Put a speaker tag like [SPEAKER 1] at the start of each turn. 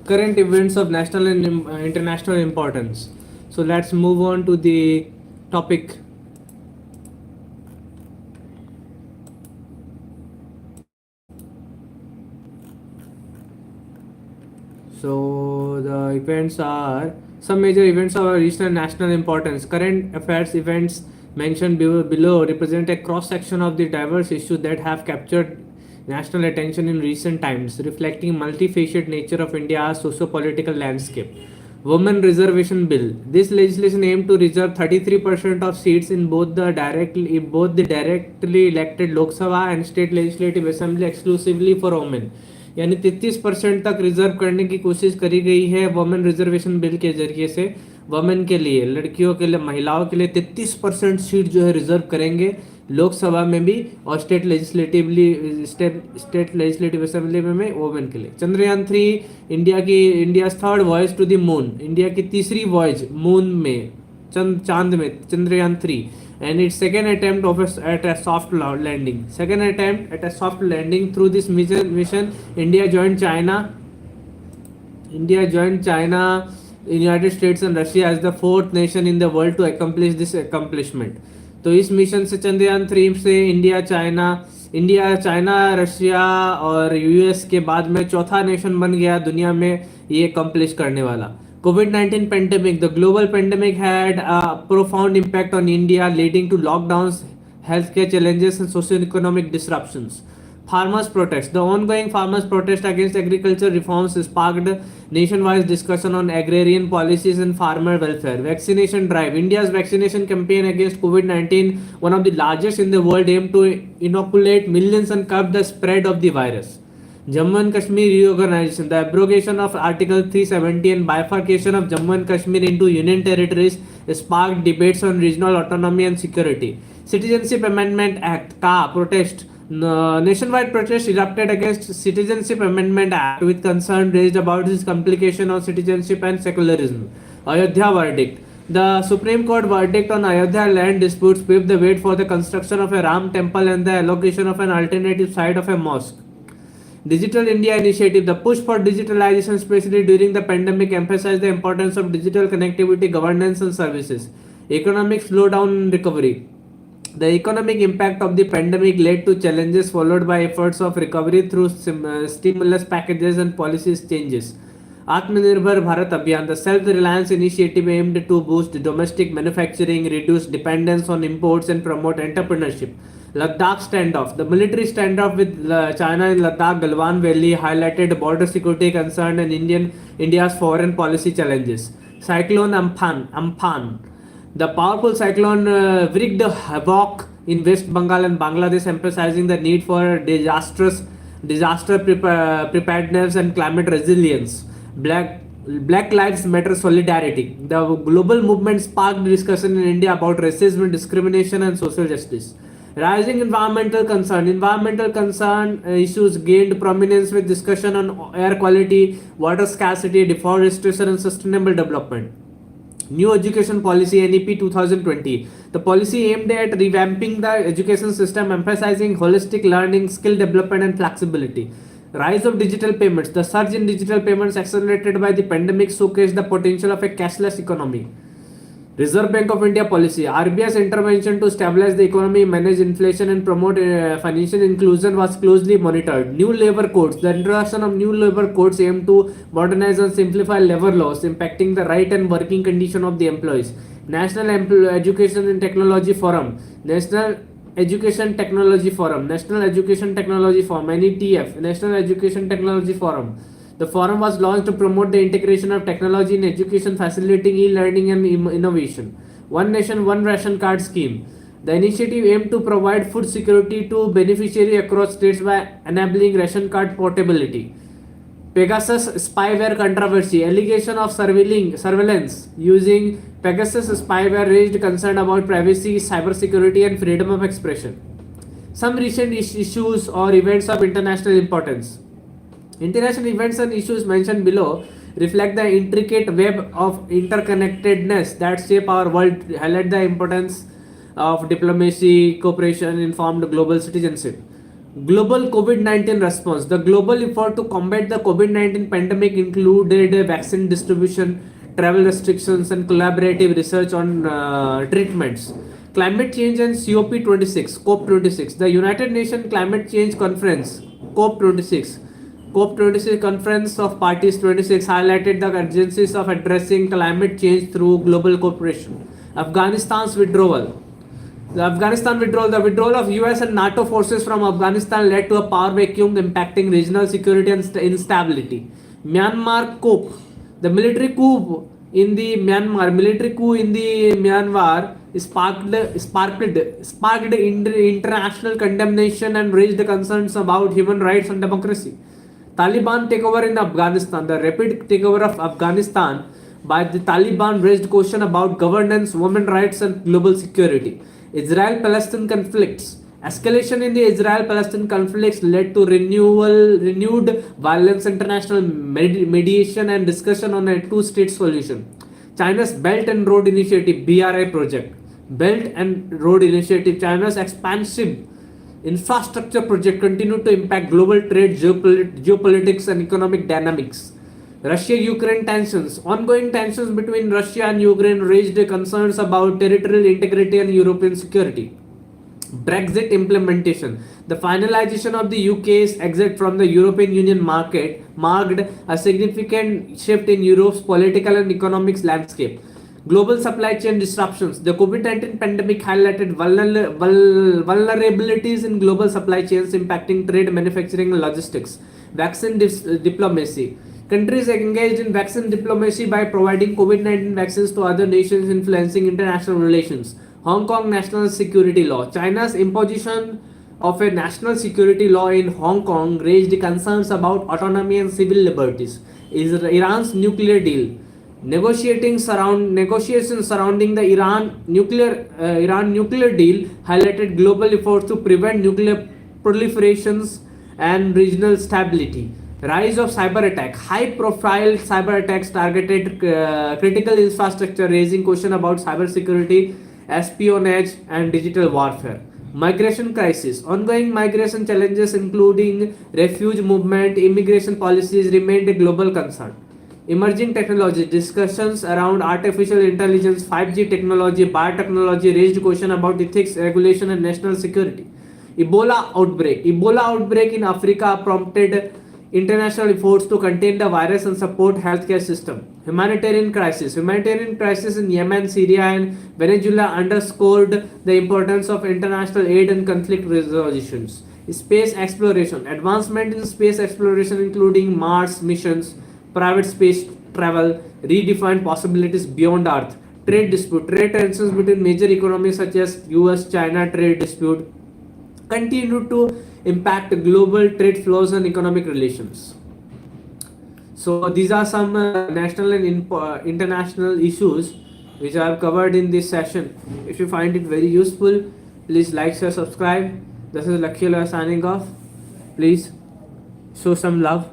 [SPEAKER 1] current events of national and international importance. So let's move on to the topic. So the events are some major events of regional and national importance. Current affairs events mentioned below represent a cross section of the diverse issues that have captured national attention in recent times, reflecting multifaceted nature of India's socio-political landscape. Women Reservation Bill. This legislation aimed to reserve 33% of seats in both the directly elected Lok Sabha and state legislative assembly exclusively for women. यानी 33% तक reserve करने की कोशिश करी गई है women reservation bill के जरिए से. वुमेन के लिए, लड़कियों के लिए, महिलाओं के लिए 33% सीट जो है रिजर्व करेंगे लोकसभा में भी और स्टेट लेजिस्लेटिव असेंबली में वुमेन के लिए. Chandrayaan 3 India third voyage to the moon. India की तीसरी वॉयज मून में, चांद में, Chandrayaan 3, and its second attempt at a soft landing. Through this mission, India joined China, United States and Russia as the fourth nation in the world to accomplish this accomplishment. तो इस mission से Chandrayaan 3 से India, China, Russia और US के बाद में चौथा nation बन गया दुनिया में ये अकम्प्लिश करने वाला. COVID-19 pandemic. The global pandemic had a profound impact on India, leading to lockdowns, healthcare challenges, and socio-economic disruptions. Farmers' protest. The ongoing farmers' protest against agriculture reforms sparked nationwide discussion on agrarian policies and farmer welfare. Vaccination drive. India's vaccination campaign against COVID-19, one of the largest in the world, aimed to inoculate millions and curb the spread of the virus. Jammu and Kashmir reorganization. The abrogation of Article 370 and bifurcation of Jammu and Kashmir into union territories sparked debates on regional autonomy and security. Citizenship Amendment Act (CA) protest. Nationwide protest erupted against Citizenship Amendment Act with concern raised about its complication on citizenship and secularism. Ayodhya verdict. The Supreme Court verdict on Ayodhya land disputes paved the way for the construction of a Ram temple and the allocation of an alternative site of a mosque. Digital India Initiative. The push for digitalization, especially during the pandemic, emphasized the importance of digital connectivity, governance, and services. Economic slowdown and recovery. The economic impact of the pandemic led to challenges followed by efforts of recovery through stimulus packages and policies changes. Atmanirbhar Bharat Abhiyan. The self-reliance initiative aimed to boost domestic manufacturing, reduce dependence on imports, and promote entrepreneurship. Ladakh standoff. The military standoff with China in Ladakh Galwan Valley highlighted border security concerns and India's foreign policy challenges. Cyclone Amphan. The powerful cyclone wreaked havoc in West Bengal and Bangladesh, emphasizing the need for disaster preparedness and climate resilience. Black Lives Matter solidarity. The global movement sparked discussion in India about racism, discrimination, and social justice. Rising environmental concern. Environmental concern issues gained prominence with discussion on air quality, water scarcity, deforestation, and sustainable development. New Education Policy NEP 2020. The policy aimed at revamping the education system, emphasizing holistic learning, skill development, and flexibility. Rise of digital payments. The surge in digital payments accelerated by the pandemic showcased the potential of a cashless economy. Reserve Bank of India policy. RBI's intervention to stabilize the economy, manage inflation, and promote financial inclusion was closely monitored. New labor codes. The introduction of new labor codes aimed to modernize and simplify labor laws, impacting the right and working condition of the employees. National Education and Technology Forum. National Education Technology Forum, NETF, National Education Technology Forum. The forum was launched to promote the integration of technology in education, facilitating e-learning and innovation. One Nation, One Ration Card Scheme. The initiative aimed to provide food security to beneficiaries across states by enabling ration card portability. Pegasus spyware controversy. Allegation of surveillance using Pegasus spyware raised concern about privacy, cybersecurity, and freedom of expression. Some recent issues or events of international importance. International events and issues mentioned below reflect the intricate web of interconnectedness that shape our world, highlight the importance of diplomacy, cooperation, informed global citizenship. Global COVID-19 response. The global effort to combat the COVID-19 pandemic included vaccine distribution, travel restrictions, and collaborative research on treatments. Climate change and COP26, COP26. The United Nations Climate Change Conference, COP26. COP26 Conference of Parties 26 highlighted the urgencies of addressing climate change through global cooperation. Afghanistan's withdrawal. The withdrawal of US and NATO forces from Afghanistan led to a power vacuum impacting regional security and instability. Myanmar coup. The military coup in the Myanmar sparked international condemnation and raised concerns about human rights and democracy. Taliban takeover in Afghanistan. The rapid takeover of Afghanistan by the Taliban raised question about governance, women's rights, and global security. Israel-Palestine conflicts. Escalation in the Israel-Palestine conflicts led to renewed violence, international mediation, and discussion on a two-state solution. China's Belt and Road Initiative (BRI) project. Belt and Road Initiative. China's expansive infrastructure project continued to impact global trade, geopolitics, and economic dynamics. Russia-Ukraine tensions. Ongoing tensions between Russia and Ukraine raised concerns about territorial integrity and European security. Brexit implementation. The finalization of the UK's exit from the European Union market marked a significant shift in Europe's political and economic landscape. Global supply chain disruptions. The COVID-19 pandemic highlighted vulnerabilities in global supply chains impacting trade, manufacturing, and logistics. Vaccine diplomacy. Countries engaged in vaccine diplomacy by providing COVID-19 vaccines to other nations, influencing international relations. Hong Kong national security law. China's imposition of a national security law in Hong Kong raised concerns about autonomy and civil liberties. Iran's nuclear deal. Negotiations surrounding the Iran nuclear deal highlighted global efforts to prevent nuclear proliferations and regional stability. Rise of cyber attack. High profile cyber attacks targeted critical infrastructure, raising question about cyber security, espionage, and digital warfare. Migration crisis. Ongoing migration challenges, including refugee movement, immigration policies, remained a global concern. Emerging technology. Discussions around artificial intelligence, 5G technology, biotechnology raised question about ethics, regulation, and national security. Ebola outbreak. Ebola outbreak in Africa prompted international efforts to contain the virus and support healthcare system. Humanitarian crisis. Humanitarian crisis in Yemen, Syria, and Venezuela underscored the importance of international aid and conflict resolutions. Space exploration. Advancement in space exploration, including Mars missions, private space travel, redefined possibilities beyond Earth. Trade dispute. Trade tensions between major economies such as US-China trade dispute continue to impact global trade flows and economic relations. So these are some national and international issues which I have covered in this session. If you find it very useful, please like, share, subscribe. This is Lakshya signing off. Please show some love.